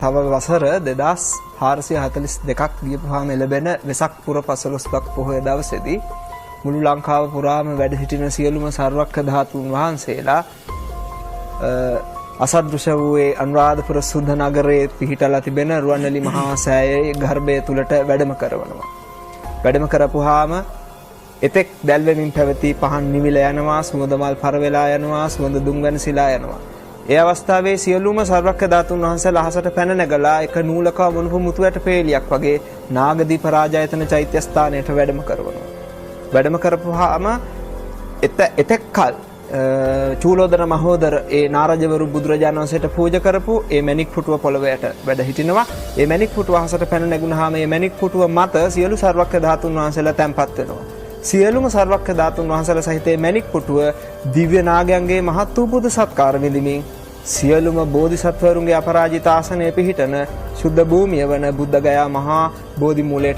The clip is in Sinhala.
තව වසර 2442ක් ගියපුවාම ලැබෙන වෙසක් පුර 15ක් පොහොය දවසේදී මුළු ලංකාව පුරාම වැඩ සිටින සියලුම සර්වක්‍ර ධාතුන් වහන්සේලා අසදෘශ්‍ය වූ අනුරාධපුර සුද්ධ නගරයේ පිහිටලා තිබෙන රුවන්වැලි මහා සෑයේ ගර්භය තුලට වැඩම කරවනවා. වැඩම කරපුවාම එතෙක් දැල්වෙමින් පැවති පහන් නිවිල යනවා, සුවඳ මල් පර වෙලා යනවා, සුවඳ දුම් වෙනසිලා යනවා. ඒ අවස්ථාවේ සියලුම සර්වක්‍ර ධාතුන් වහන්සේලා අහසට පැන නැගලා එක නූලක වුණු මුතුයට පේලියක් වගේ නාගදීප රාජායතන චෛත්‍ය ස්ථානයට වැඩම කරවනවා. වැඩම කරපුවාම එතෙක් කල චූලෝදර මහෝදර ඒ නාරජවරු බුදුරජාණන් වහන්සේට පූජා කරපු ඒ මණික් පුටුව පොළවයට වැඩ හිටිනවා. ඒ මණික් පුටුව අහසට පැන නැගුණාම මේ මණික් පුටුව මත සියලු සර්වක්‍ර ධාතුන් වහන්සේලා තැන්පත් වෙනවා. සියලුම සර්වක්‍ර ධාතුන් වහන්සේලා සහිත මණික් පුටුව දිව්‍ය නාගයන්ගේ මහත් වූ බුදු සත්කාර විඳිමින් සියලුම බෝධිසත්වරුන්ගේ අපරාජිත ආසනයේ පිහිටන ශුද්ධ භූමිය වන බුද්ධගයා මහා බෝධි මූලයට